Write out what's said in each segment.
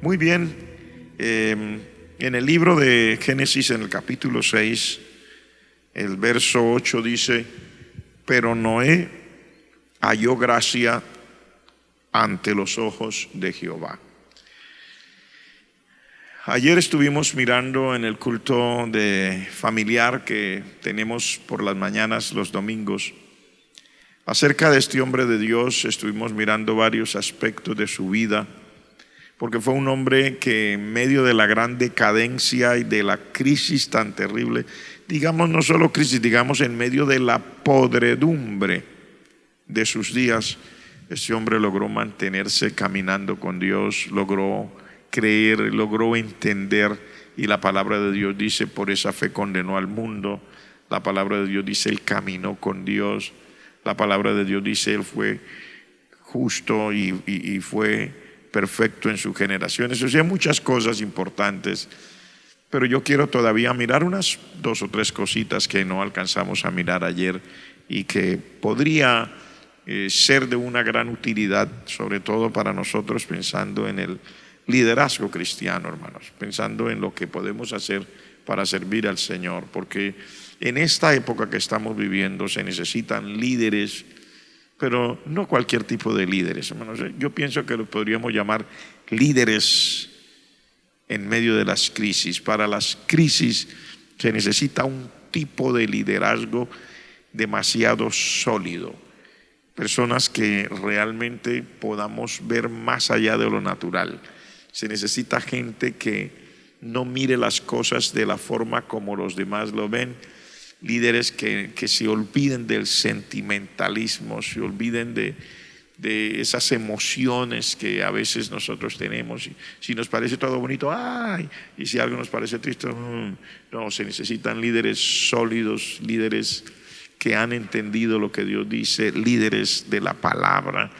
Muy bien, en el libro de Génesis, en el capítulo 6, el verso 8 dice: pero Noé halló gracia ante los ojos de Jehová. Ayer estuvimos mirando en el culto de familiar que tenemos por las mañanas los domingos acerca de este hombre de Dios. Estuvimos mirando varios aspectos de su vida, porque fue un hombre que en medio de la gran decadencia y de la crisis tan terrible, digamos no solo crisis, digamos en medio de la podredumbre de sus días, este hombre logró mantenerse caminando con Dios, logró creer, logró entender, y la palabra de Dios dice: por esa fe condenó al mundo. La palabra de Dios dice: él caminó con Dios. La palabra de Dios dice: él fue justo y fue perfecto en sus generaciones. O sea, muchas cosas importantes, pero yo quiero todavía mirar unas dos o tres cositas que no alcanzamos a mirar ayer y que podría ser de una gran utilidad, sobre todo para nosotros, pensando en el liderazgo cristiano, hermanos, pensando en lo que podemos hacer para servir al Señor, porque en esta época que estamos viviendo se necesitan líderes, pero no cualquier tipo de líderes, hermanos. Yo pienso que los podríamos llamar líderes en medio de las crisis. Para las crisis se necesita un tipo de liderazgo demasiado sólido, personas que realmente podamos ver más allá de lo natural. Se necesita gente que no mire las cosas de la forma como los demás lo ven, líderes que se olviden del sentimentalismo, se olviden de esas emociones que a veces nosotros tenemos. Si nos parece todo bonito, ¡ay! Y si algo nos parece triste, no, se necesitan líderes sólidos, líderes que han entendido lo que Dios dice, líderes de la palabra,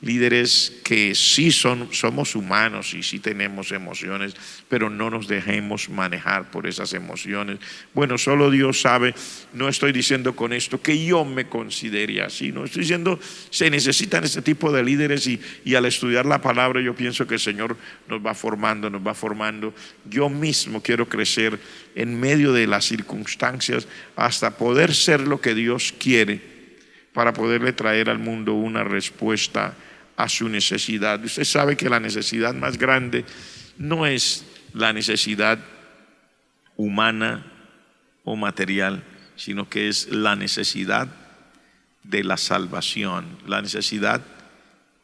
líderes que sí somos humanos y sí tenemos emociones, pero no nos dejemos manejar por esas emociones. Bueno, solo Dios sabe. No estoy diciendo con esto que yo me considere así, no estoy diciendo, se necesitan este tipo de líderes, y al estudiar la palabra yo pienso que el Señor nos va formando. Yo mismo quiero crecer en medio de las circunstancias hasta poder ser lo que Dios quiere, para poderle traer al mundo una respuesta a su necesidad. Usted sabe que la necesidad más grande no es la necesidad humana o material, sino que es la necesidad de la salvación, la necesidad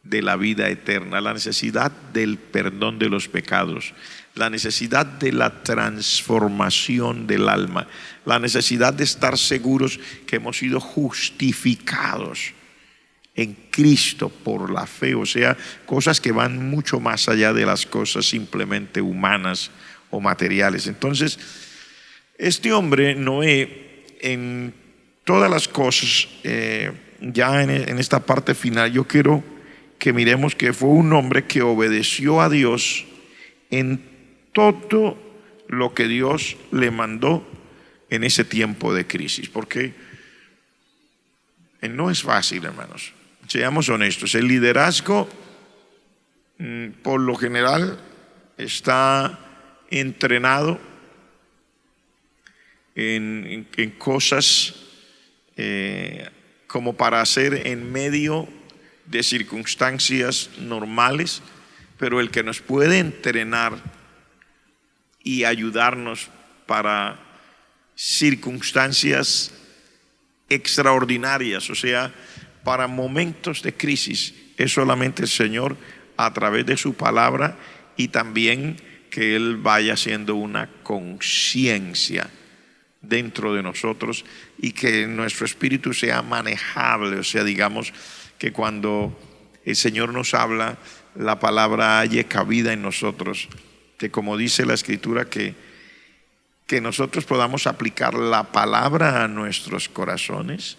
de la vida eterna, la necesidad del perdón de los pecados, la necesidad de la transformación del alma, la necesidad de estar seguros que hemos sido justificados en Cristo por la fe. O sea, cosas que van mucho más allá de las cosas simplemente humanas o materiales. Entonces, este hombre Noé, en todas las cosas, ya en esta parte final, yo quiero que miremos que fue un hombre que obedeció a Dios en todo lo que Dios le mandó en ese tiempo de crisis, porque no es fácil, hermanos. Seamos honestos, el liderazgo por lo general está entrenado en cosas como para hacer en medio de circunstancias normales, pero el que nos puede entrenar y ayudarnos para circunstancias extraordinarias, o sea, para momentos de crisis, es solamente el Señor, a través de su palabra, y también que Él vaya haciendo una conciencia dentro de nosotros y que nuestro espíritu sea manejable. O sea, digamos que cuando el Señor nos habla, la palabra haya cabida en nosotros, que como dice la Escritura, que nosotros podamos aplicar la palabra a nuestros corazones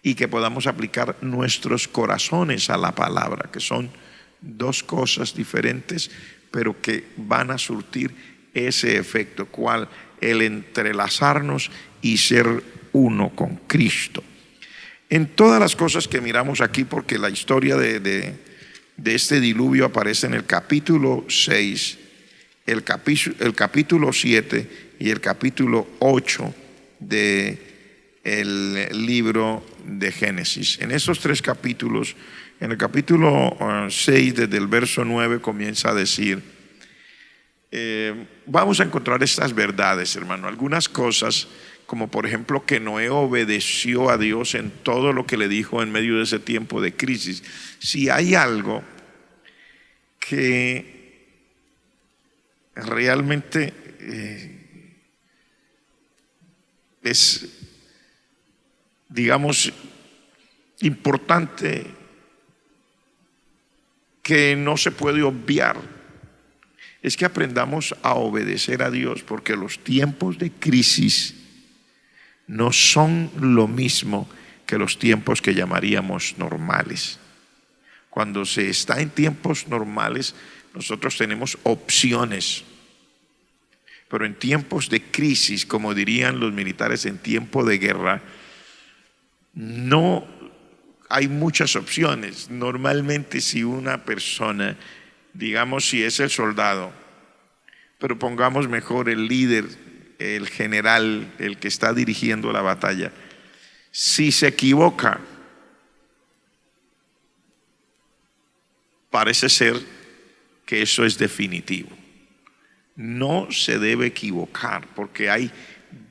y que podamos aplicar nuestros corazones a la palabra, que son dos cosas diferentes, pero que van a surtir ese efecto, cual el entrelazarnos y ser uno con Cristo. En todas las cosas que miramos aquí, porque la historia de de este diluvio aparece en el capítulo 6, el capítulo 7 y el capítulo 8 del libro de Génesis. En estos tres capítulos, en el capítulo 6, desde el verso 9, comienza a decir, vamos a encontrar estas verdades, hermano. Algunas cosas, como por ejemplo que Noé obedeció a Dios en todo lo que le dijo en medio de ese tiempo de crisis. Si hay algo que realmente es, digamos, importante, que no se puede obviar, es que aprendamos a obedecer a Dios, porque los tiempos de crisis no son lo mismo que los tiempos que llamaríamos normales. Cuando se está en tiempos normales, nosotros tenemos opciones, pero en tiempos de crisis, como dirían los militares, en tiempo de guerra, no hay muchas opciones. Normalmente, si una persona, digamos, si es el soldado, pero pongamos mejor el líder, el general, el que está dirigiendo la batalla, si se equivoca, parece ser que eso es definitivo. No se debe equivocar, porque hay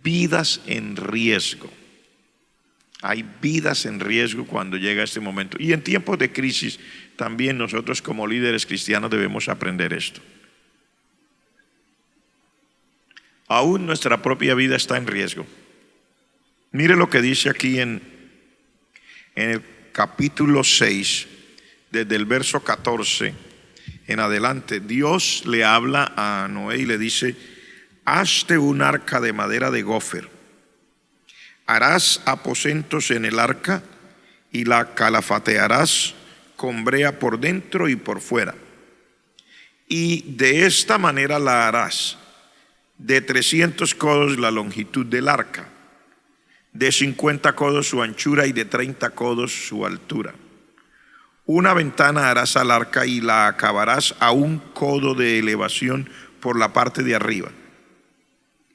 vidas en riesgo. Hay vidas en riesgo cuando llega este momento. Y en tiempos de crisis también nosotros como líderes cristianos debemos aprender esto. Aún nuestra propia vida está en riesgo. Mire lo que dice aquí en el capítulo 6, desde el verso 14 en adelante. Dios le habla a Noé y le dice: hazte un arca de madera de gofer, harás aposentos en el arca y la calafatearás con brea por dentro y por fuera. Y de esta manera la harás: de 300 codos la longitud del arca, de 50 codos su anchura y de 30 codos su altura. Una ventana harás al arca y la acabarás a 1 codo de elevación por la parte de arriba.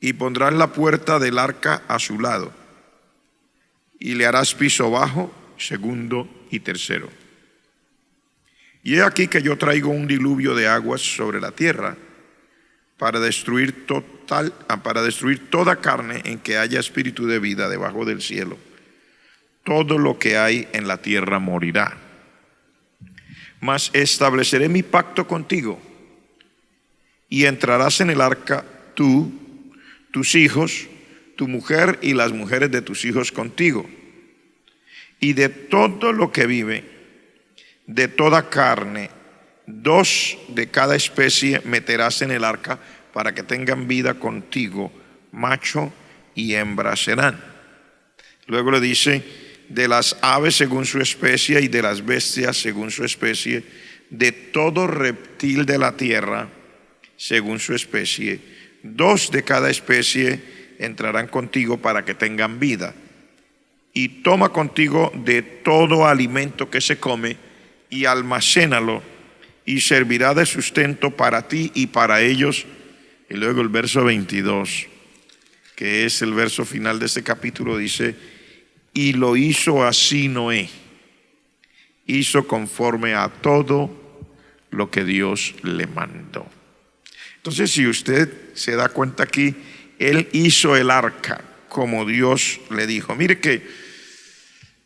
Y pondrás la puerta del arca a su lado. Y le harás piso bajo, segundo y tercero. Y he aquí que yo traigo un diluvio de aguas sobre la tierra para destruir toda carne en que haya espíritu de vida debajo del cielo. Todo lo que hay en la tierra morirá. Mas estableceré mi pacto contigo, y entrarás en el arca tú, tus hijos, tu mujer y las mujeres de tus hijos contigo. Y de todo lo que vive, de toda carne, 2 de cada especie meterás en el arca para que tengan vida contigo, macho y hembra serán. Luego le dice: de las aves según su especie y de las bestias según su especie, de todo reptil de la tierra según su especie, 2 de cada especie entrarán contigo para que tengan vida. Y toma contigo de todo alimento que se come y almacénalo, y servirá de sustento para ti y para ellos. Y luego el verso 22, que es el verso final de este capítulo, dice: y lo hizo así Noé, hizo conforme a todo lo que Dios le mandó. Entonces, si usted se da cuenta aquí, él hizo el arca como Dios le dijo. Mire que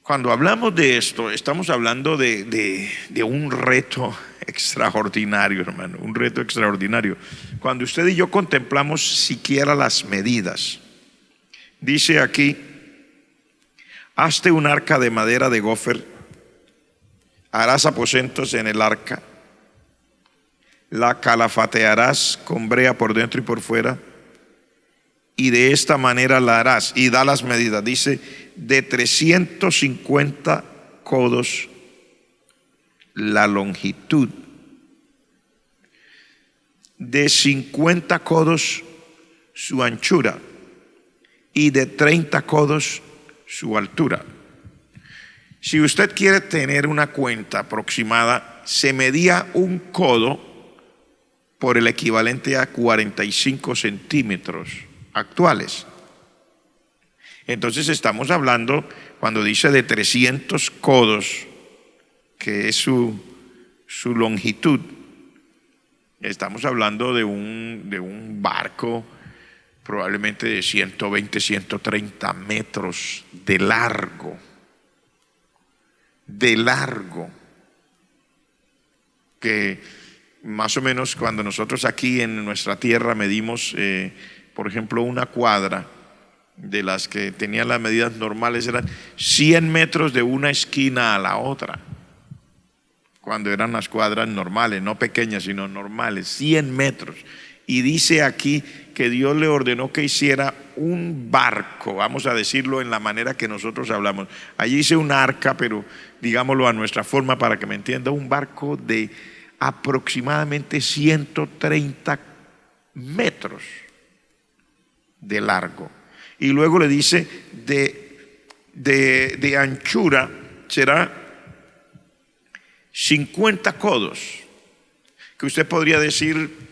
cuando hablamos de esto, estamos hablando de un reto extraordinario, hermano, un reto extraordinario. Cuando usted y yo contemplamos siquiera las medidas, dice aquí: hazte un arca de madera de gofer, harás aposentos en el arca, la calafatearás con brea por dentro y por fuera, y de esta manera la harás. Y da las medidas, dice: de 350 codos la longitud, de 50 codos su anchura y de 30 codos su altura. Si usted quiere tener una cuenta aproximada, se medía un codo por el equivalente a 45 centímetros actuales. Entonces estamos hablando, cuando dice de 300 codos, que es su longitud, estamos hablando de un barco probablemente de 120, 130 metros de largo. Que más o menos cuando nosotros aquí en nuestra tierra medimos, por ejemplo, una cuadra, de las que tenían las medidas normales, eran 100 metros de una esquina a la otra, cuando eran las cuadras normales, no pequeñas, sino normales, 100 metros. Y dice aquí que Dios le ordenó que hiciera un barco, vamos a decirlo en la manera que nosotros hablamos. Allí dice un arca, pero digámoslo a nuestra forma para que me entienda, un barco de aproximadamente 130 metros de largo. Y luego le dice de anchura será 50 codos, que usted podría decir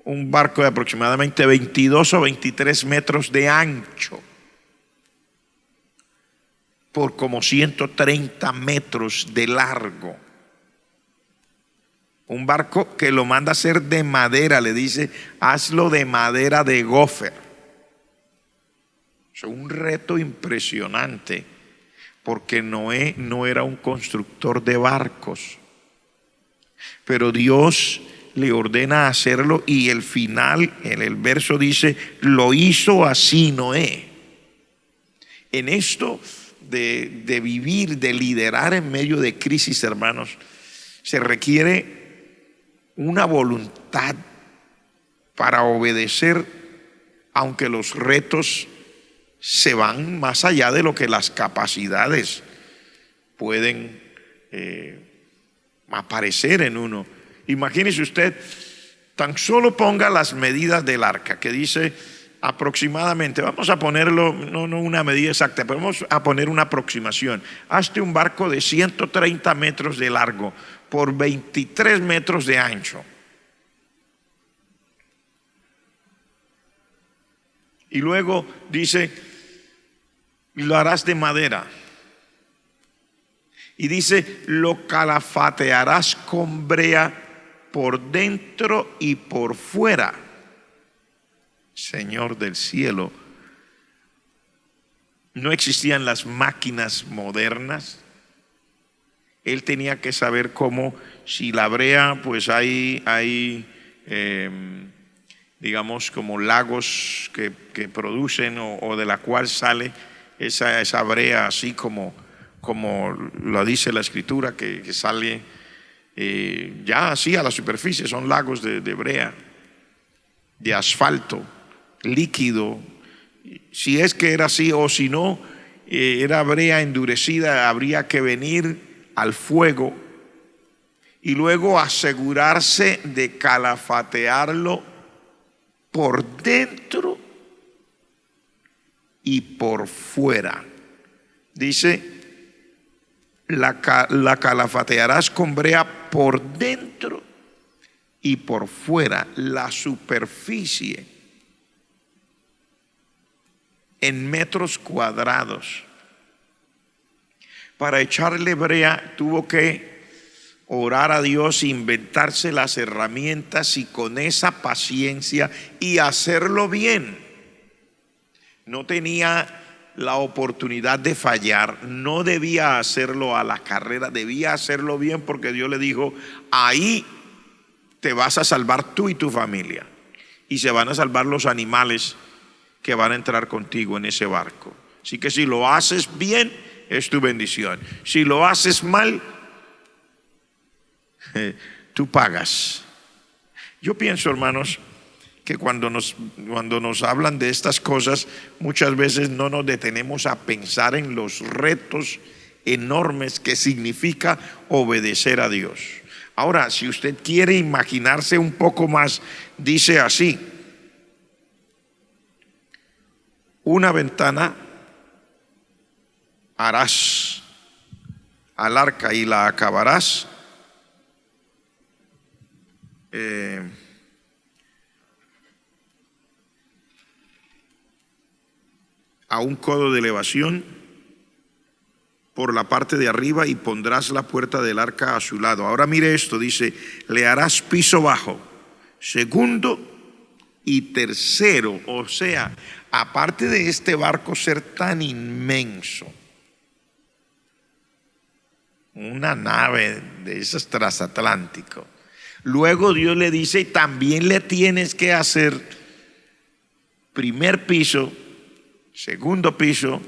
un barco de aproximadamente 22 o 23 metros de ancho por como 130 metros de largo. Un barco que lo manda a hacer de madera, le dice, hazlo de madera de gofer. Es un reto impresionante, porque Noé no era un constructor de barcos, pero Dios le ordena hacerlo, y el final, en el verso dice, lo hizo así Noé. En esto de vivir, de liderar en medio de crisis, hermanos, se requiere una voluntad para obedecer, aunque los retos se van más allá de lo que las capacidades pueden aparecer en uno. Imagínese usted, tan solo ponga las medidas del arca, que dice aproximadamente, vamos a ponerlo, no una medida exacta, pero vamos a poner una aproximación. Hazte un barco de 130 metros de largo por 23 metros de ancho. Y luego dice, lo harás de madera. Y dice, lo calafatearás con brea por dentro y por fuera. Señor del cielo, no existían las máquinas modernas. Él tenía que saber cómo, si la brea, pues hay digamos como lagos que producen o de la cual sale esa brea, así como lo dice la escritura, que sale ya así a la superficie. Son lagos de brea, de asfalto líquido, si es que era así, o si no, era brea endurecida. Habría que venir al fuego y luego asegurarse de calafatearlo por dentro y por fuera. Dice, la calafatearás con brea por dentro y por fuera, la superficie en metros cuadrados. Para echarle brea tuvo que orar a Dios, inventarse las herramientas, y con esa paciencia y hacerlo bien. No tenía la oportunidad de fallar, no debía hacerlo a la carrera, debía hacerlo bien, porque Dios le dijo, ahí te vas a salvar tú y tu familia, y se van a salvar los animales que van a entrar contigo en ese barco. Así que si lo haces bien, es tu bendición. Si lo haces mal, tú pagas. Yo pienso, hermanos, que cuando nos hablan de estas cosas, muchas veces no nos detenemos a pensar en los retos enormes que significa obedecer a Dios. Ahora, si usted quiere imaginarse un poco más, dice así: una ventana harás al arca y la acabarás a un codo de elevación por la parte de arriba y pondrás la puerta del arca a su lado. Ahora mire esto, dice, le harás piso bajo, segundo y tercero. O sea, aparte de este barco ser tan inmenso, una nave de esas transatlántico, luego Dios le dice, también le tienes que hacer primer piso, segundo piso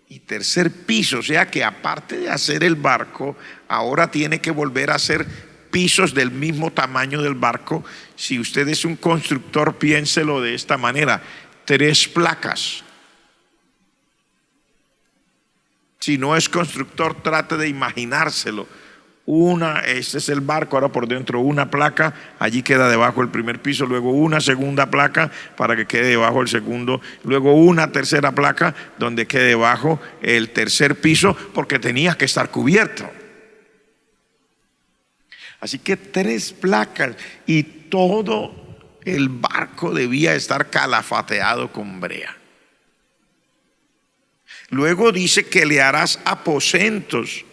y tercer piso. O sea que aparte de hacer el barco, ahora tiene que volver a hacer pisos del mismo tamaño del barco. Si usted es un constructor, piénselo de esta manera: 3 placas. Si no es constructor, trate de imaginárselo. Este es el barco, ahora por dentro una placa, allí queda debajo el primer piso, luego una segunda placa para que quede debajo el segundo, luego una tercera placa donde quede debajo el tercer piso, porque tenía que estar cubierto. Así que 3 placas y todo el barco debía estar calafateado con brea. Luego dice que le harás aposentos.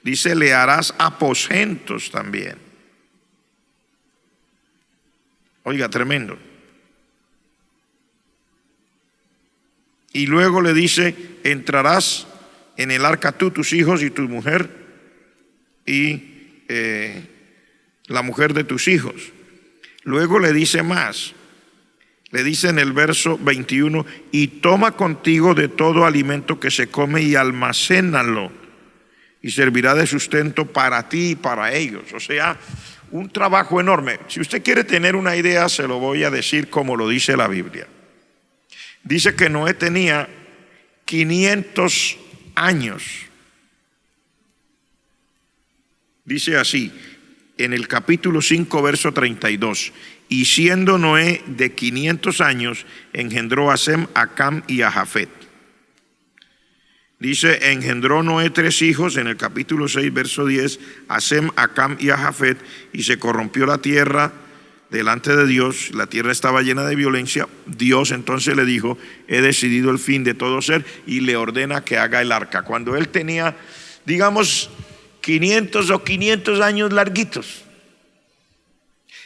Dice, le harás aposentos también. Oiga, tremendo. Y luego le dice, entrarás en el arca tú, tus hijos y tu mujer y la mujer de tus hijos. Luego le dice más. Le dice en el verso 21, y toma contigo de todo alimento que se come y almacénalo, y servirá de sustento para ti y para ellos. O sea, un trabajo enorme. Si usted quiere tener una idea, se lo voy a decir como lo dice la Biblia. Dice que Noé tenía 500 años. Dice así, en el capítulo 5, verso 32. Y siendo Noé de 500 años, engendró a Sem, a Cam y a Jafet. Dice, engendró Noé 3 hijos, en el capítulo 6, verso 10, a Sem, a Cam y a Jafet, y se corrompió la tierra delante de Dios, la tierra estaba llena de violencia. Dios entonces le dijo, he decidido el fin de todo ser, y le ordena que haga el arca. Cuando él tenía, digamos, 500 años larguitos.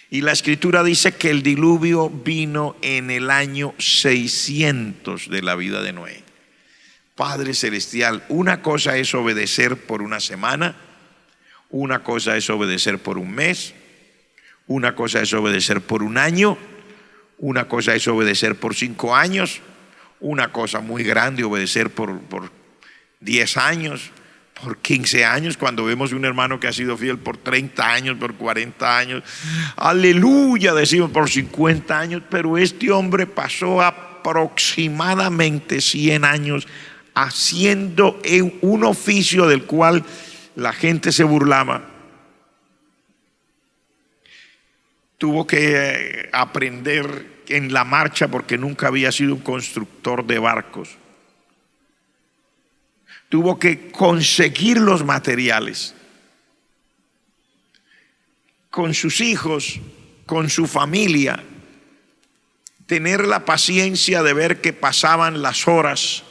Y la escritura dice que el diluvio vino en el año 600 de la vida de Noé. Padre Celestial, una cosa es obedecer por una semana, una cosa es obedecer por un mes, una cosa es obedecer por un año, una cosa es obedecer por 5 años, una cosa muy grande obedecer por 10 años, por 15 años, cuando vemos un hermano que ha sido fiel por 30 años, por 40 años, aleluya, decimos por 50 años, pero este hombre pasó aproximadamente 100 años haciendo un oficio del cual la gente se burlaba. Tuvo que aprender en la marcha porque nunca había sido un constructor de barcos. Tuvo que conseguir los materiales con sus hijos, con su familia, tener la paciencia de ver que pasaban las horas,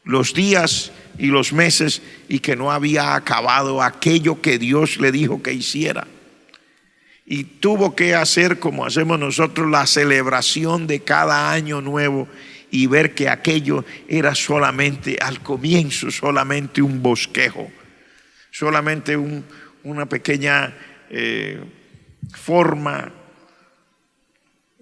los días y los meses y que no había acabado aquello que Dios le dijo que hiciera. Y tuvo que hacer como hacemos nosotros, la celebración de cada año nuevo, y ver que aquello era solamente al comienzo, solamente un bosquejo, solamente una pequeña forma.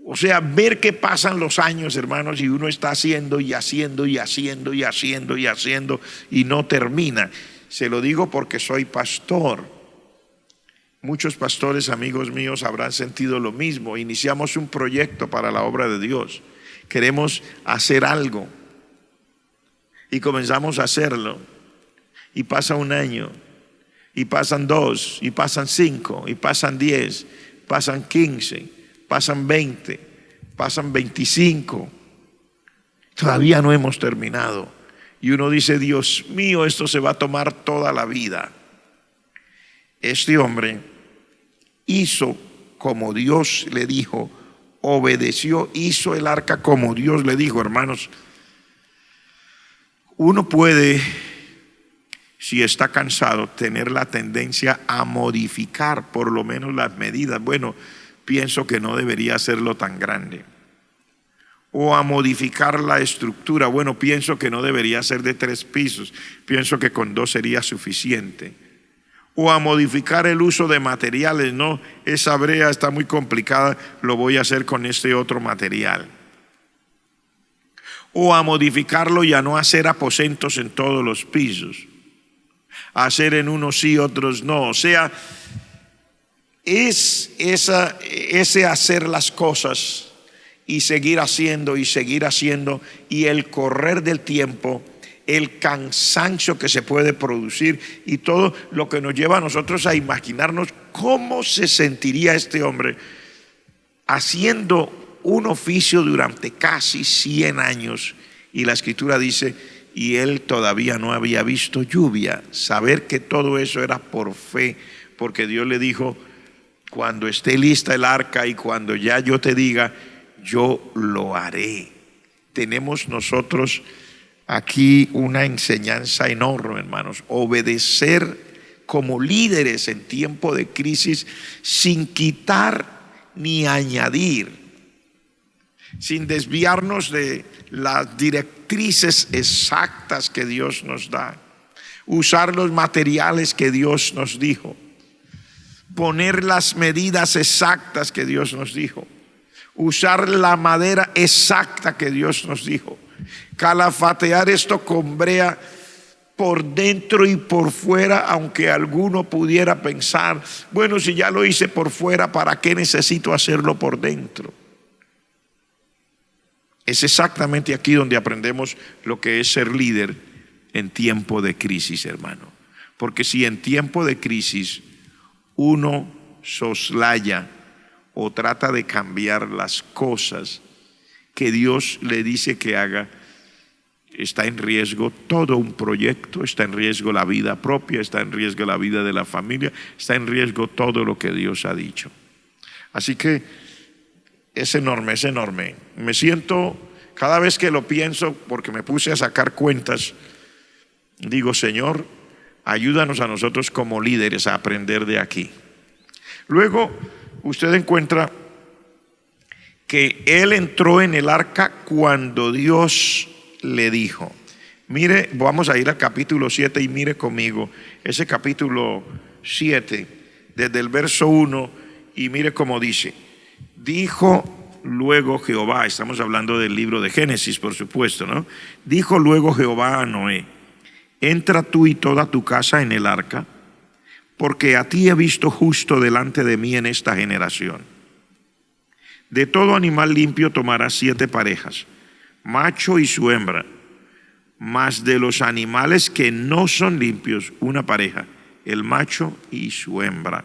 O sea, ver que pasan los años, hermanos, y uno está haciendo y haciendo y haciendo y haciendo y haciendo y no termina. Se lo digo porque soy pastor. Muchos pastores, amigos míos, habrán sentido lo mismo. Iniciamos un proyecto para la obra de Dios. Queremos hacer algo y comenzamos a hacerlo, y pasa un año, y pasan 2, y pasan 5, y pasan 10, pasan 15, pasan 20, pasan 25. Todavía no hemos terminado. Y uno dice, Dios mío, esto se va a tomar toda la vida. Este hombre hizo como Dios le dijo, obedeció, hizo el arca como Dios le dijo. Hermanos, uno puede, si está cansado, tener la tendencia a modificar por lo menos las medidas. Bueno, pienso que no debería hacerlo tan grande. O a modificar la estructura. Bueno, pienso que no debería ser de 3 pisos. Pienso que con 2 sería suficiente. O a modificar el uso de materiales. No, esa brea está muy complicada, lo voy a hacer con este otro material. O a modificarlo y a no hacer aposentos en todos los pisos. Hacer en unos sí, otros no. O sea, es ese hacer las cosas y seguir haciendo y el correr del tiempo, el cansancio que se puede producir y todo lo que nos lleva a nosotros a imaginarnos cómo se sentiría este hombre haciendo un oficio durante casi 100 años. Y la escritura dice, y él todavía no había visto lluvia. Saber que todo eso era por fe, porque Dios le dijo, cuando esté lista el arca y cuando ya yo te diga, yo lo haré. Tenemos nosotros aquí una enseñanza enorme, hermanos. Obedecer como líderes en tiempo de crisis sin quitar ni añadir, sin desviarnos de las directrices exactas que Dios nos da. Usar los materiales que Dios nos dijo. Poner las medidas exactas que Dios nos dijo. Usar la madera exacta que Dios nos dijo. Calafatear esto con brea por dentro y por fuera, aunque alguno pudiera pensar, bueno, si ya lo hice por fuera, ¿para qué necesito hacerlo por dentro? Es exactamente aquí donde aprendemos lo que es ser líder en tiempo de crisis, hermano. Porque si en tiempo de crisis uno soslaya o trata de cambiar las cosas que Dios le dice que haga, está en riesgo todo un proyecto, está en riesgo la vida propia, está en riesgo la vida de la familia, está en riesgo todo lo que Dios ha dicho. Así que es enorme, es enorme. Me siento, cada vez que lo pienso, porque me puse a sacar cuentas, digo, Señor, ayúdanos a nosotros como líderes a aprender de aquí. Luego, usted encuentra que él entró en el arca cuando Dios le dijo. Mire, vamos a ir al capítulo 7 y mire conmigo ese capítulo 7, desde el verso 1, y mire cómo dice. Dijo luego Jehová, estamos hablando del libro de Génesis, por supuesto, ¿no? Dijo luego Jehová a Noé, entra tú y toda tu casa en el arca, porque a ti he visto justo delante de mí en esta generación. De todo animal limpio tomarás 7 parejas, macho y su hembra, mas de los animales que no son limpios, una pareja, el macho y su hembra.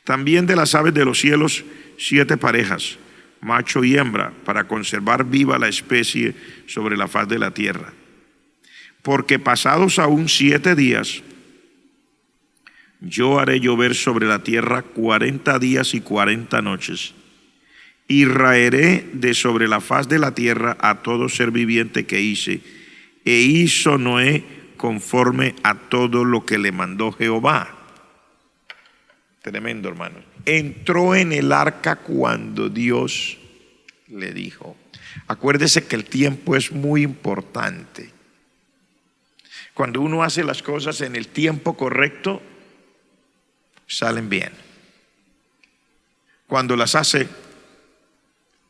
También de las aves de los cielos 7 parejas, macho y hembra, para conservar viva la especie sobre la faz de la tierra. Porque pasados aún 7 días, yo haré llover sobre la tierra 40 días y 40 noches, y raeré de sobre la faz de la tierra a todo ser viviente que hice. E hizo Noé conforme a todo lo que le mandó Jehová. Tremendo, hermano. Entró en el arca cuando Dios le dijo. Acuérdese que el tiempo es muy importante. Cuando uno hace las cosas en el tiempo correcto, salen bien. Cuando las hace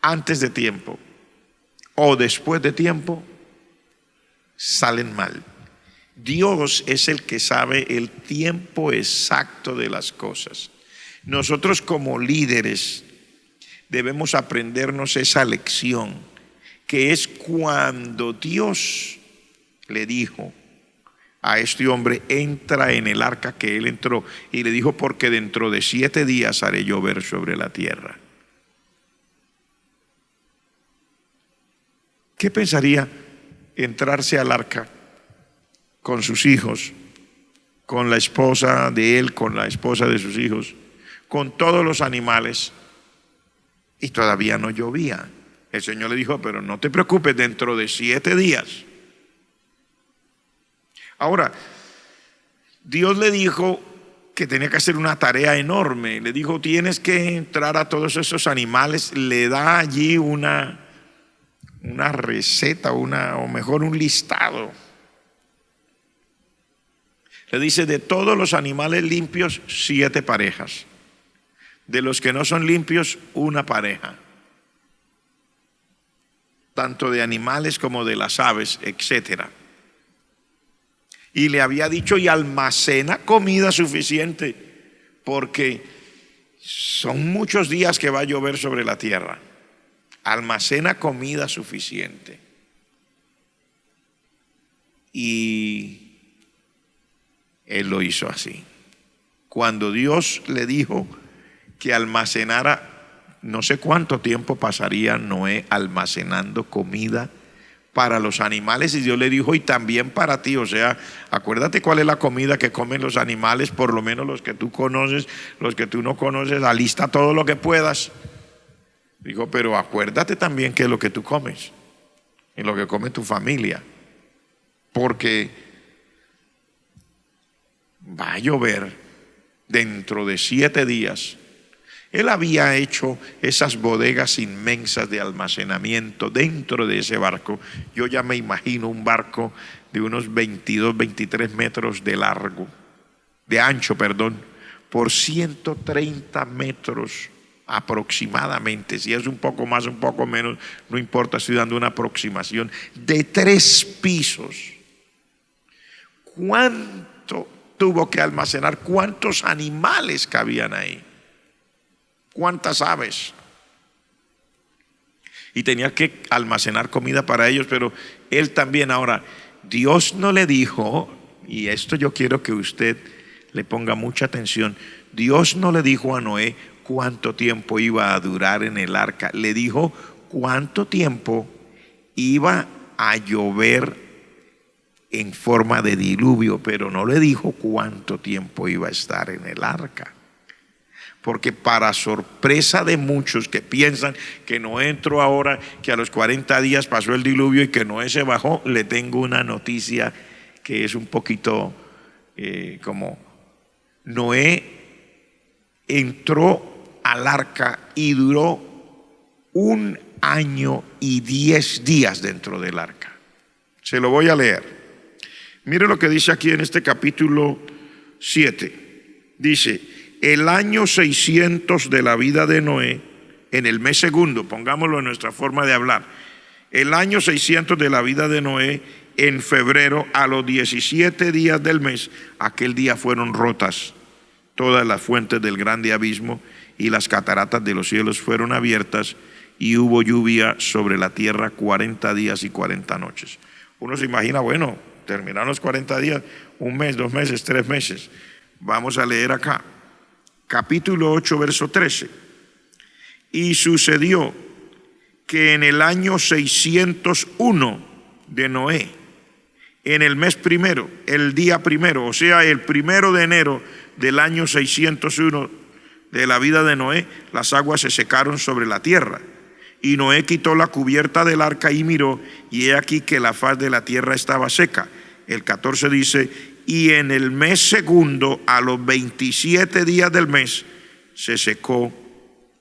antes de tiempo o después de tiempo, salen mal. Dios es el que sabe el tiempo exacto de las cosas. Nosotros como líderes debemos aprendernos esa lección, que es cuando Dios le dijo a este hombre, entra en el arca, que él entró, y le dijo, porque dentro de 7 días haré llover sobre la tierra. ¿Qué pensaría entrarse al arca con sus hijos, con la esposa de él, con la esposa de sus hijos, con todos los animales y todavía no llovía. El Señor le dijo, pero no te preocupes, dentro de 7 días. Ahora, Dios le dijo que tenía que hacer una tarea enorme. Le dijo, tienes que entrar a todos esos animales. Le da allí una receta, o mejor un listado. Le dice, de todos los animales limpios, 7 parejas. De los que no son limpios, 1 pareja. Tanto de animales como de las aves, etcétera. Y le había dicho, y almacena comida suficiente, porque son muchos días que va a llover sobre la tierra. Almacena comida suficiente. Y él lo hizo así. Cuando Dios le dijo que almacenara, no sé cuánto tiempo pasaría Noé almacenando comida para los animales, y Dios le dijo, y también para ti. O sea, acuérdate cuál es la comida que comen los animales, por lo menos los que tú conoces, los que tú no conoces, alista todo lo que puedas. Dijo, pero acuérdate también qué es lo que tú comes y lo que come tu familia, porque va a llover dentro de 7 días. Él había hecho esas bodegas inmensas de almacenamiento dentro de ese barco. Yo ya me imagino un barco de unos 22, 23 metros de ancho, por 130 metros aproximadamente. Si es un poco más, un poco menos, no importa, estoy dando una aproximación, de 3 pisos. ¿Cuánto tuvo que almacenar? ¿Cuántos animales cabían ahí? ¿Cuántas aves? Y tenía que almacenar comida para ellos, pero él también. Ahora, Dios no le dijo, y esto yo quiero que usted le ponga mucha atención, Dios no le dijo a Noé cuánto tiempo iba a durar en el arca, le dijo cuánto tiempo iba a llover en forma de diluvio, pero no le dijo cuánto tiempo iba a estar en el arca. Porque para sorpresa de muchos que piensan que Noé entró ahora, que a los 40 días pasó el diluvio y que Noé se bajó, le tengo una noticia que es un poquito como Noé entró al arca y duró 1 año y 10 días dentro del arca. Se lo voy a leer. Mire lo que dice aquí en este capítulo 7. Dice, el año 600 de la vida de Noé, en el mes segundo, pongámoslo en nuestra forma de hablar, el año 600 de la vida de Noé, en febrero, a los 17 días del mes, aquel día fueron rotas todas las fuentes del grande abismo, y las cataratas de los cielos fueron abiertas, y hubo lluvia sobre la tierra 40 días y 40 noches. Uno se imagina, bueno, terminaron los 40 días, 1 mes, 2 meses, 3 meses. Vamos a leer acá, capítulo 8, verso 13. Y sucedió que en el año 601 de Noé, en el mes primero, el día primero, o sea, el 1 de enero del año 601 de la vida de Noé, las aguas se secaron sobre la tierra. Y Noé quitó la cubierta del arca y miró, y he aquí que la faz de la tierra estaba seca. El 14 dice, y en el mes segundo, a los 27 días del mes, se secó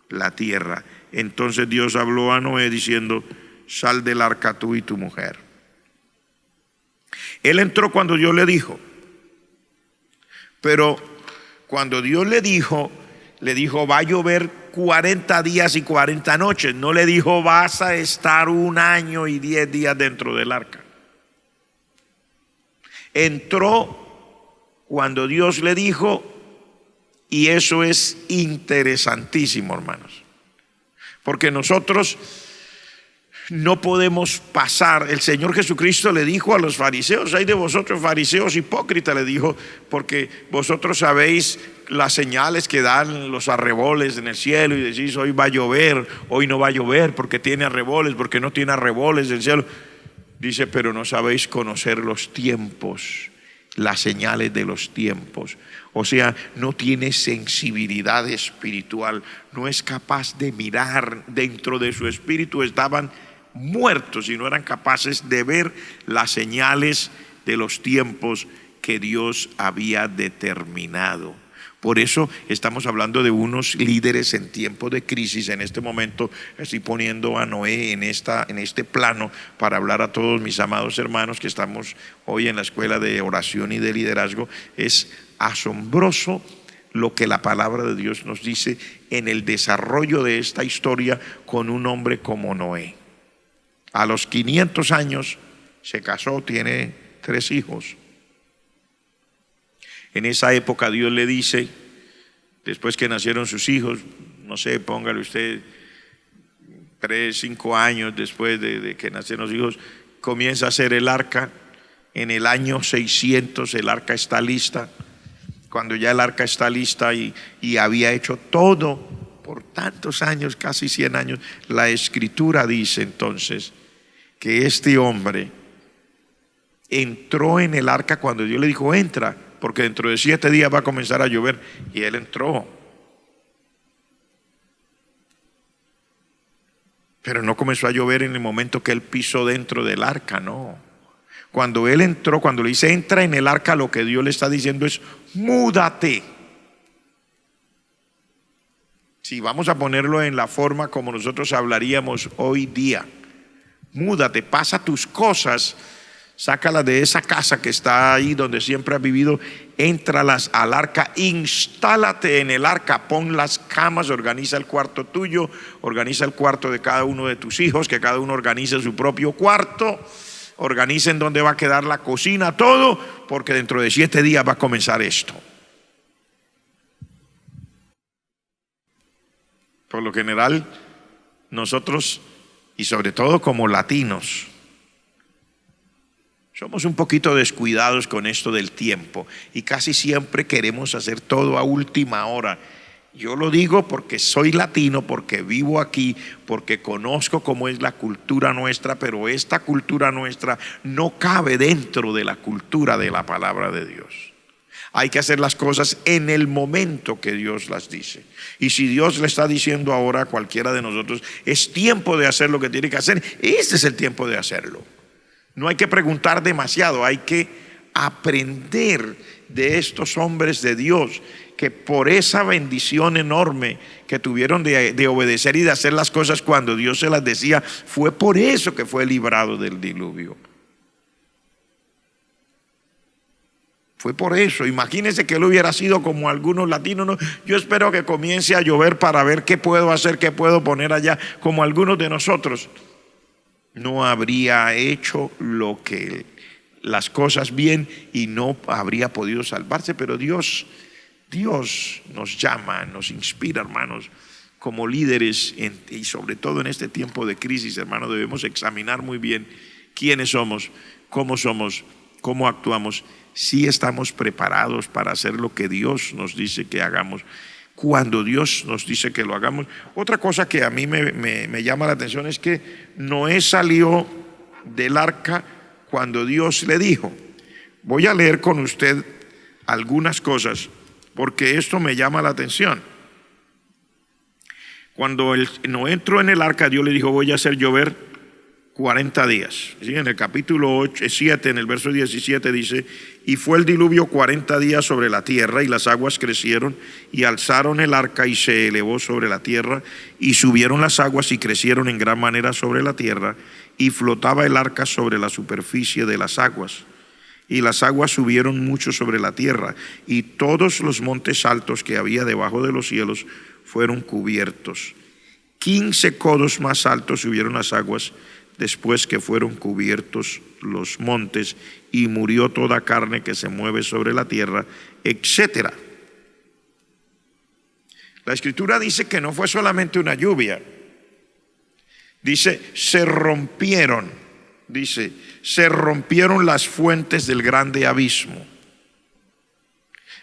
la tierra. Entonces Dios habló a Noé diciendo, sal del arca tú y tu mujer. Él entró cuando Dios le dijo, pero cuando Dios le dijo, va a llover 40 días y 40 noches. No le dijo, vas a estar 1 año y 10 días dentro del arca. Entró cuando Dios le dijo, y eso es interesantísimo, hermanos, porque nosotros no podemos pasar. El Señor Jesucristo le dijo a los fariseos, ay de vosotros fariseos hipócritas, le dijo, porque vosotros sabéis las señales que dan los arreboles en el cielo y decís, hoy va a llover, hoy no va a llover, porque tiene arreboles, porque no tiene arreboles del cielo. Dice, pero no sabéis conocer los tiempos las señales de los tiempos. O sea, no tiene sensibilidad espiritual, no es capaz de mirar. Dentro de su espíritu estaban muertos y no eran capaces de ver las señales de los tiempos que Dios había determinado. Por eso estamos hablando de unos líderes en tiempo de crisis. En este momento estoy poniendo a Noé en este plano para hablar a todos mis amados hermanos que estamos hoy en la escuela de oración y de liderazgo. Es asombroso lo que la palabra de Dios nos dice en el desarrollo de esta historia con un hombre como Noé. A los 500 años se casó, tiene 3 hijos. En esa época Dios le dice, después que nacieron sus hijos, no sé, póngale usted 3, 5 años después de que nacieron los hijos, comienza a hacer el arca. En el año 600 el arca está lista. Cuando ya el arca está lista y había hecho todo por tantos años, casi 100 años, la escritura dice entonces que este hombre entró en el arca cuando Dios le dijo entra, porque dentro de 7 días va a comenzar a llover, y él entró. Pero no comenzó a llover en el momento que él pisó dentro del arca, no. Cuando él entró, cuando le dice entra en el arca, lo que Dios le está diciendo es múdate. Si vamos a ponerlo en la forma como nosotros hablaríamos hoy día, múdate, pasa tus cosas, sácalas de esa casa que está ahí donde siempre has vivido, éntralas al arca, instálate en el arca, pon las camas, organiza el cuarto tuyo, organiza el cuarto de cada uno de tus hijos, que cada uno organice su propio cuarto, organicen dónde va a quedar la cocina, todo, porque dentro de 7 días va a comenzar esto. Por lo general, nosotros, y sobre todo como latinos, somos un poquito descuidados con esto del tiempo y casi siempre queremos hacer todo a última hora. Yo lo digo porque soy latino, porque vivo aquí, porque conozco cómo es la cultura nuestra, pero esta cultura nuestra no cabe dentro de la cultura de la palabra de Dios. Hay que hacer las cosas en el momento que Dios las dice. Y si Dios le está diciendo ahora a cualquiera de nosotros, es tiempo de hacer lo que tiene que hacer, este es el tiempo de hacerlo. No hay que preguntar demasiado, hay que aprender de estos hombres de Dios que por esa bendición enorme que tuvieron de obedecer y de hacer las cosas cuando Dios se las decía, fue por eso que fue librado del diluvio. Fue por eso. Imagínense que él hubiera sido como algunos latinos, ¿no? Yo espero que comience a llover para ver qué puedo hacer, qué puedo poner allá, como algunos de nosotros. No habría hecho las cosas bien y no habría podido salvarse. Pero Dios nos llama, nos inspira, hermanos, como líderes y sobre todo en este tiempo de crisis, hermanos, debemos examinar muy bien quiénes somos, cómo actuamos, si estamos preparados para hacer lo que Dios nos dice que hagamos. Cuando Dios nos dice que lo hagamos. Otra cosa que a mí me llama la atención es que Noé salió del arca cuando Dios le dijo. Voy a leer con usted algunas cosas porque esto me llama la atención. Cuando Noé entró en el arca, Dios le dijo voy a hacer llover 40 días. ¿Sí? En el capítulo 7, en el verso 17 dice, y fue el diluvio 40 días sobre la tierra, y las aguas crecieron y alzaron el arca y se elevó sobre la tierra, y subieron las aguas y crecieron en gran manera sobre la tierra, y flotaba el arca sobre la superficie de las aguas. Y las aguas subieron mucho sobre la tierra, y todos los montes altos que había debajo de los cielos fueron cubiertos. 15 codos más altos subieron las aguas después que fueron cubiertos los montes, y murió toda carne que se mueve sobre la tierra, etcétera. La escritura dice que no fue solamente una lluvia. Dice, se rompieron las fuentes del grande abismo.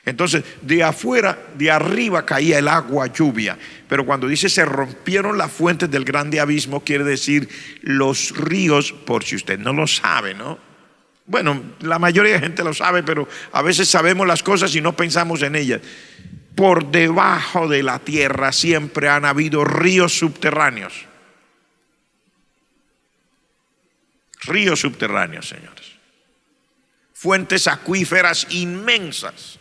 Entonces, de afuera, de arriba caía el agua, lluvia. Pero cuando dice se rompieron las fuentes del grande abismo, quiere decir los ríos, por si usted no lo sabe, ¿no? Bueno, la mayoría de gente lo sabe, pero a veces sabemos las cosas y no pensamos en ellas. Por debajo de la tierra siempre han habido ríos subterráneos. Ríos subterráneos, señores. Fuentes acuíferas inmensas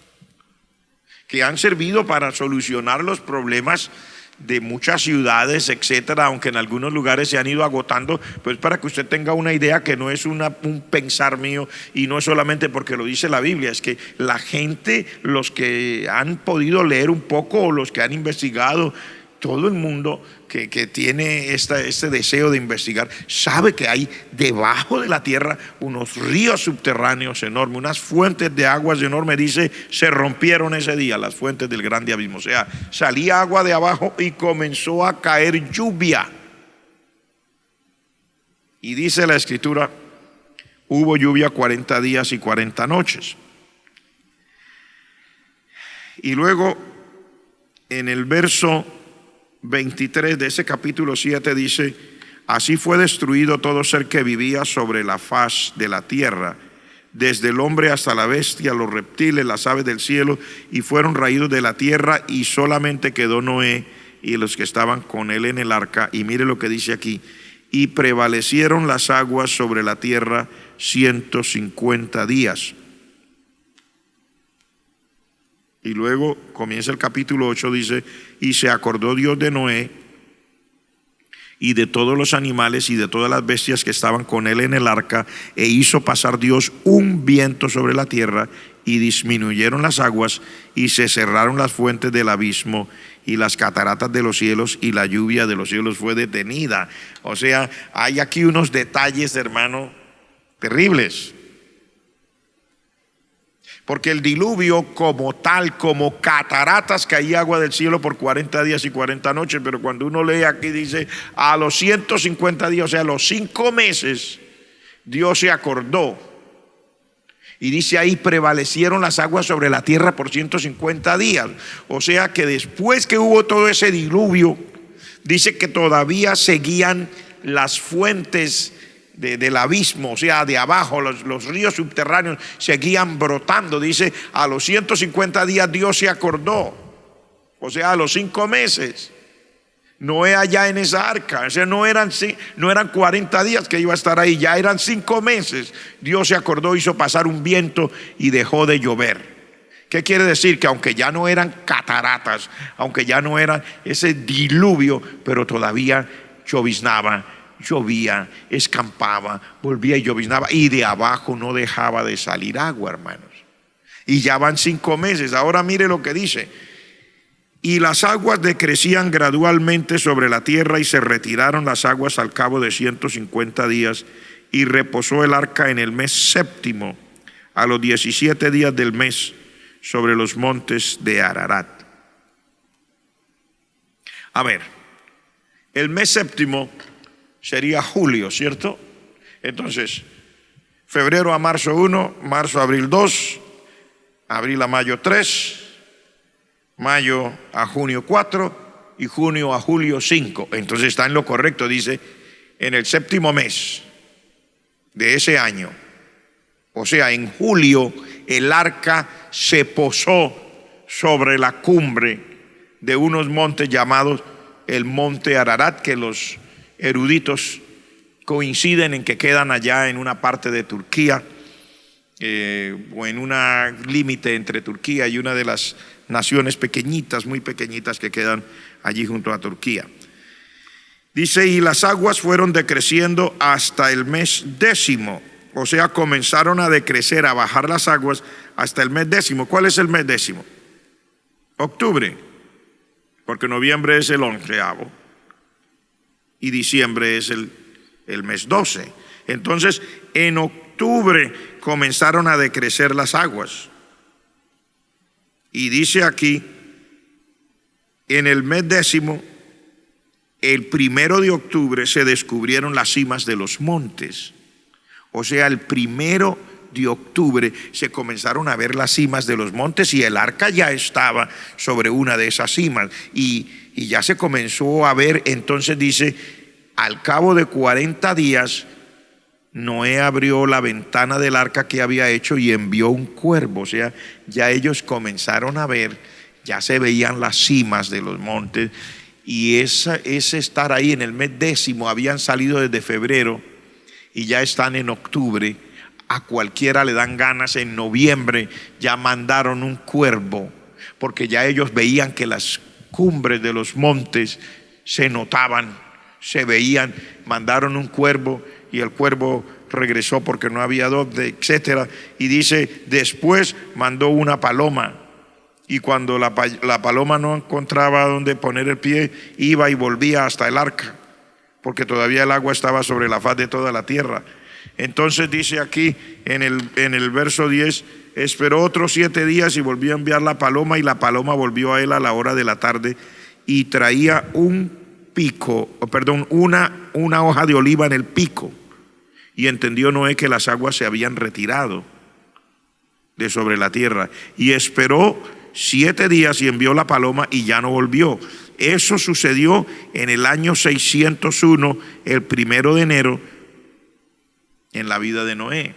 que han servido para solucionar los problemas de muchas ciudades, etcétera, aunque en algunos lugares se han ido agotando, pues para que usted tenga una idea que no es un pensar mío y no es solamente porque lo dice la Biblia, es que la gente, los que han podido leer un poco o los que han investigado, todo el mundo que tiene este deseo de investigar, sabe que hay debajo de la tierra unos ríos subterráneos enormes, unas fuentes de aguas enormes. Dice, se rompieron ese día las fuentes del grande abismo. O sea, salía agua de abajo y comenzó a caer lluvia. Y dice la Escritura, hubo lluvia 40 días y 40 noches. Y luego, en el verso 23 de ese capítulo 7 dice, así fue destruido todo ser que vivía sobre la faz de la tierra, desde el hombre hasta la bestia, los reptiles, las aves del cielo, y fueron raídos de la tierra, y solamente quedó Noé y los que estaban con él en el arca. Y mire lo que dice aquí, y prevalecieron las aguas sobre la tierra 150 días. Y luego comienza el capítulo 8, dice, y se acordó Dios de Noé y de todos los animales y de todas las bestias que estaban con él en el arca, e hizo pasar Dios un viento sobre la tierra, y disminuyeron las aguas, y se cerraron las fuentes del abismo, y las cataratas de los cielos, y la lluvia de los cielos fue detenida. O sea, hay aquí unos detalles, hermano, terribles. Porque el diluvio como tal, como cataratas, caía agua del cielo por 40 días y 40 noches. Pero cuando uno lee aquí dice, a los 150 días, o sea, a los 5 meses, Dios se acordó. Y dice ahí, prevalecieron las aguas sobre la tierra por 150 días. O sea que después que hubo todo ese diluvio, dice que todavía seguían las fuentes del abismo, o sea, de abajo, los ríos subterráneos seguían brotando. Dice, a los 150 días Dios se acordó, o sea, a los 5 meses. Noé allá en esa arca, o sea, no eran 40 días que iba a estar ahí, ya eran 5 meses. Dios se acordó, hizo pasar un viento y dejó de llover. ¿Qué quiere decir? Que aunque ya no eran cataratas, aunque ya no era ese diluvio, pero todavía lloviznaba, llovía, escampaba, volvía y lloviznaba, y de abajo no dejaba de salir agua, hermanos. Y ya van 5 meses. Ahora mire lo que dice: y las aguas decrecían gradualmente sobre la tierra, y se retiraron las aguas al cabo de 150 días, y reposó el arca en el mes séptimo, a los 17 días del mes, sobre los montes de Ararat. A ver, el mes séptimo sería julio, ¿cierto? Entonces, febrero a marzo 1, marzo a abril 2, abril a mayo 3, mayo a junio 4 y junio a julio 5. Entonces está en lo correcto, dice, en el séptimo mes de ese año, o sea, en julio, el arca se posó sobre la cumbre de unos montes llamados el monte Ararat, que los eruditos coinciden en que quedan allá en una parte de Turquía, o en un límite entre Turquía y una de las naciones pequeñitas, muy pequeñitas, que quedan allí junto a Turquía. Dice, y las aguas fueron decreciendo hasta el mes décimo, o sea, comenzaron a decrecer, a bajar las aguas hasta el mes décimo. ¿Cuál es el mes décimo? Octubre, porque noviembre es el 11º y diciembre es el mes 12. Entonces, en octubre comenzaron a decrecer las aguas. Y dice aquí, en el mes décimo, el 1 de octubre, se descubrieron las cimas de los montes. O sea, el 1 de octubre se comenzaron a ver las cimas de los montes, y el arca ya estaba sobre una de esas cimas. Y ya se comenzó a ver. Entonces dice, al cabo de 40 días Noé abrió la ventana del arca que había hecho y envió un cuervo. O sea, ya ellos comenzaron a ver, ya se veían las cimas de los montes, y ese estar ahí en el mes 10, habían salido desde febrero y ya están en octubre. A cualquiera le dan ganas. En noviembre ya mandaron un cuervo, porque ya ellos veían que las cumbres de los montes se notaban, se veían. Mandaron un cuervo y el cuervo regresó porque no había dónde, etcétera. Y dice, después mandó una paloma, y cuando la paloma no encontraba dónde poner el pie, iba y volvía hasta el arca, porque todavía el agua estaba sobre la faz de toda la tierra. Entonces dice aquí en el verso 10, esperó otros 7 días y volvió a enviar la paloma, y la paloma volvió a él a la hora de la tarde y traía una hoja de oliva en el pico. Y entendió Noé que las aguas se habían retirado de sobre la tierra, y esperó 7 días y envió la paloma y ya no volvió. Eso sucedió en el año 601, el 1 de enero, en la vida de Noé.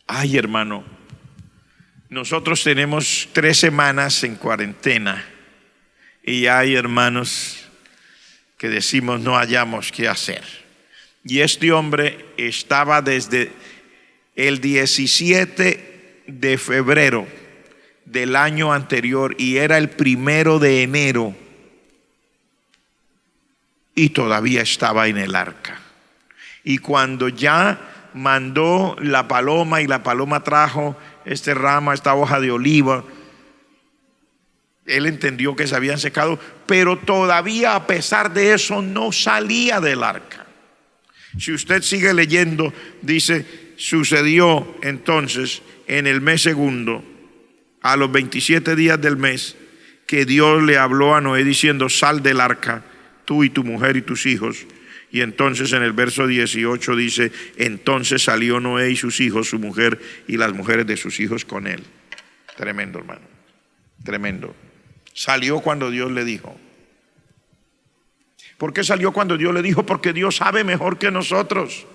Ay, hermano, nosotros tenemos 3 semanas en cuarentena, y hay hermanos que decimos no hallamos qué hacer. Y este hombre estaba desde el 17 de febrero del año anterior, y era el 1 de enero, y todavía estaba en el arca. Y cuando ya mandó la paloma, y la paloma trajo esta rama, esta hoja de oliva, él entendió que se habían secado, pero todavía, a pesar de eso, no salía del arca. Si usted sigue leyendo, dice, sucedió entonces en el mes segundo, a los 27 días del mes, que Dios le habló a Noé diciendo, sal del arca, tú y tu mujer y tus hijos. Y entonces en el verso 18 dice, entonces salió Noé y sus hijos, su mujer y las mujeres de sus hijos con él. Tremendo, hermano, tremendo. Salió cuando Dios le dijo. ¿Por qué salió cuando Dios le dijo? Porque Dios sabe mejor que nosotros.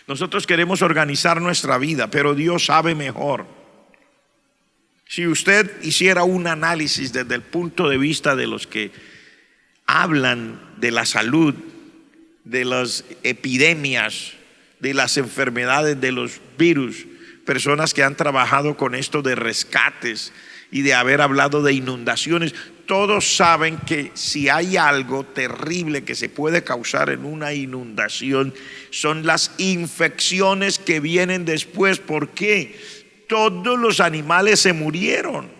Nosotros queremos organizar nuestra vida, pero Dios sabe mejor. Si usted hiciera un análisis desde el punto de vista de los que hablan de la salud, de las epidemias, de las enfermedades, de los virus, personas que han trabajado con esto de rescates y de haber hablado de inundaciones, todos saben que si hay algo terrible que se puede causar en una inundación, son las infecciones que vienen después. ¿Por qué? Todos los animales se murieron,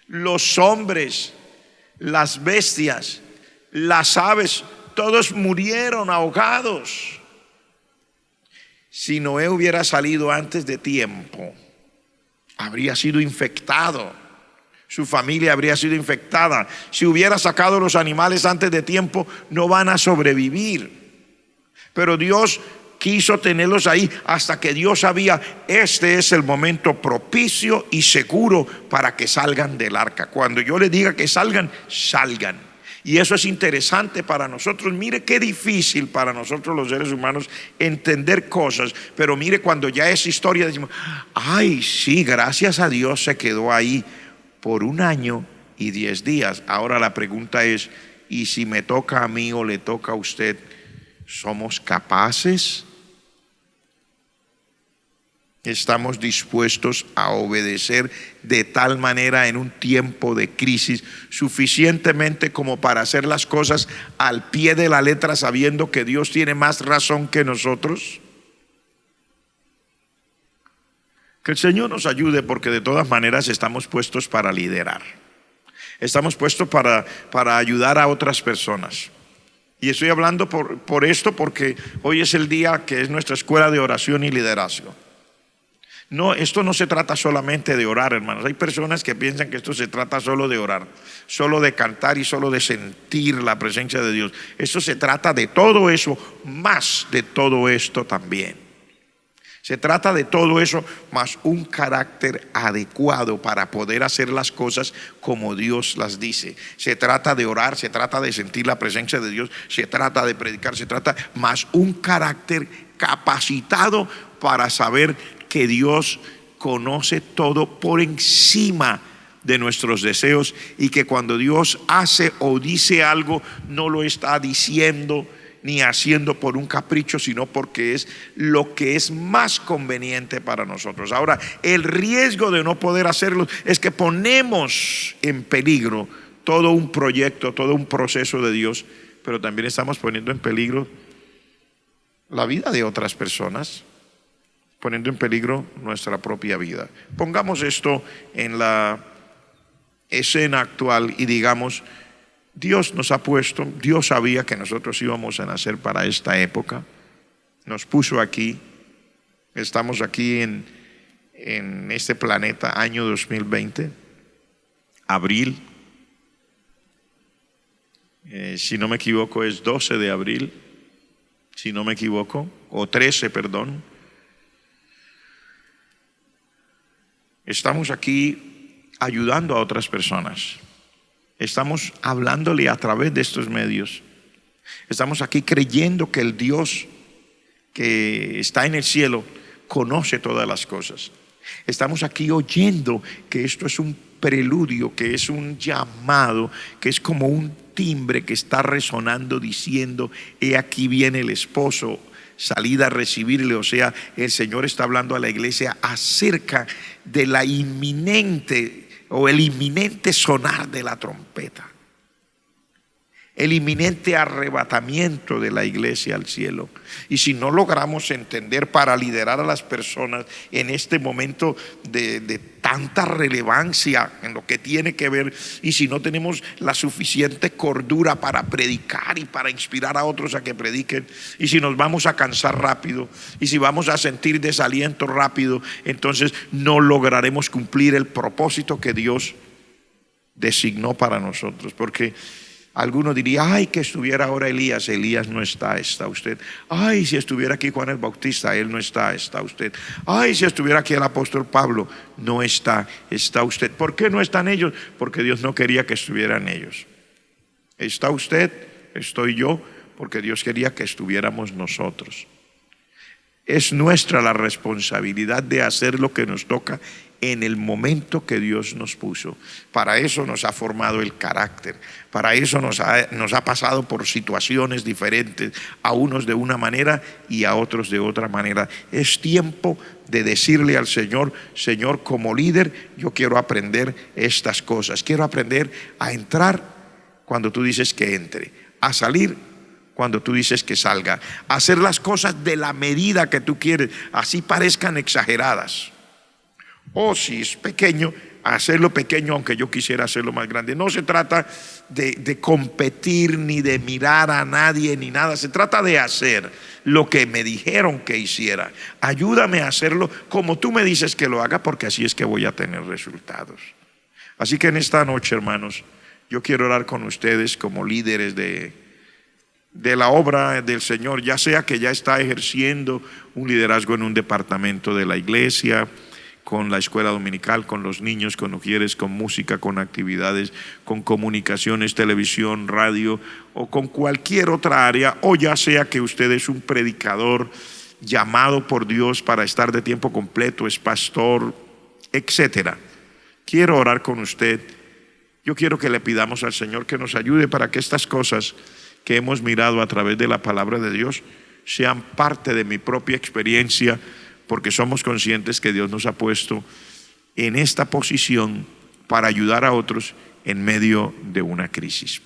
los hombres, las bestias, las aves, todos murieron ahogados. Si Noé hubiera salido antes de tiempo, habría sido infectado, su familia habría sido infectada. Si hubiera sacado los animales antes de tiempo, no van a sobrevivir. Pero Dios quiso tenerlos ahí hasta que Dios sabía, este es el momento propicio y seguro para que salgan del arca. Cuando yo les diga que salgan, salgan. Y eso es interesante para nosotros. Mire qué difícil para nosotros los seres humanos entender cosas, pero mire, cuando ya es historia decimos, ay, sí, gracias a Dios se quedó ahí por 1 año y 10 días. Ahora la pregunta es, ¿y si me toca a mí o le toca a usted? ¿Somos capaces? ¿Estamos dispuestos a obedecer de tal manera en un tiempo de crisis, suficientemente como para hacer las cosas al pie de la letra, sabiendo que Dios tiene más razón que nosotros? Que el Señor nos ayude, porque de todas maneras estamos puestos para liderar. Estamos puestos para ayudar a otras personas. Y estoy hablando por esto porque hoy es el día que es nuestra escuela de oración y liderazgo. No, esto no se trata solamente de orar, hermanos. Hay personas que piensan que esto se trata solo de orar, solo de cantar y solo de sentir la presencia de Dios. Esto se trata de todo eso, más de todo esto también. Se trata de todo eso, más un carácter adecuado para poder hacer las cosas como Dios las dice. Se trata de orar, se trata de sentir la presencia de Dios, se trata de predicar, se trata más un carácter capacitado para saber que Dios conoce todo por encima de nuestros deseos, y que cuando Dios hace o dice algo, no lo está diciendo ni haciendo por un capricho, sino porque es lo que es más conveniente para nosotros. Ahora, el riesgo de no poder hacerlo es que ponemos en peligro todo un proyecto, todo un proceso de Dios, pero también estamos poniendo en peligro la vida de otras personas, poniendo en peligro nuestra propia vida. Pongamos esto en la escena actual y digamos: Dios nos ha puesto, Dios sabía que nosotros íbamos a nacer para esta época, nos puso aquí, estamos aquí en este planeta, año 2020, abril, si no me equivoco es 12 de abril, si no me equivoco, o 13, perdón. Estamos aquí ayudando a otras personas. Estamos hablándole a través de estos medios. Estamos aquí creyendo que el Dios que está en el cielo conoce todas las cosas. Estamos aquí oyendo que esto es un preludio, que es un llamado, que es como un timbre que está resonando diciendo: he aquí viene el esposo, salid a recibirle. O sea, el Señor está hablando a la iglesia acerca de la inminente o el inminente sonar de la trompeta, el inminente arrebatamiento de la iglesia al cielo. Y si no logramos entender para liderar a las personas en este momento de tanta relevancia en lo que tiene que ver, y si no tenemos la suficiente cordura para predicar y para inspirar a otros a que prediquen, y si nos vamos a cansar rápido, y si vamos a sentir desaliento rápido, entonces no lograremos cumplir el propósito que Dios designó para nosotros. Porque alguno diría: ay, que estuviera ahora Elías. Elías no está, está usted. Ay, si estuviera aquí Juan el Bautista. Él no está, está usted. Ay, si estuviera aquí el apóstol Pablo. No está, está usted. ¿Por qué no están ellos? Porque Dios no quería que estuvieran ellos. Está usted, estoy yo, porque Dios quería que estuviéramos nosotros. Es nuestra la responsabilidad de hacer lo que nos toca en el momento que Dios nos puso. Para eso nos ha formado el carácter, para eso nos ha pasado por situaciones diferentes, a unos de una manera y a otros de otra manera. Es tiempo de decirle al Señor: Señor, como líder yo quiero aprender estas cosas, quiero aprender a entrar cuando tú dices que entre, a salir cuando tú dices que salga, a hacer las cosas de la medida que tú quieres, así parezcan exageradas. O si es pequeño, hacerlo pequeño aunque yo quisiera hacerlo más grande. No se trata de competir ni de mirar a nadie ni nada. Se trata de hacer lo que me dijeron que hiciera. Ayúdame a hacerlo como tú me dices que lo haga, porque así es que voy a tener resultados. Así que en esta noche, hermanos, yo quiero orar con ustedes como líderes de la obra del Señor, ya sea que ya está ejerciendo un liderazgo en un departamento de la iglesia, con la escuela dominical, con los niños, con mujeres, con música, con actividades, con comunicaciones, televisión, radio, o con cualquier otra área, o ya sea que usted es un predicador llamado por Dios para estar de tiempo completo, es pastor, etcétera. Quiero orar con usted. Yo quiero que le pidamos al Señor que nos ayude para que estas cosas que hemos mirado a través de la palabra de Dios sean parte de mi propia experiencia, porque somos conscientes que Dios nos ha puesto en esta posición para ayudar a otros en medio de una crisis.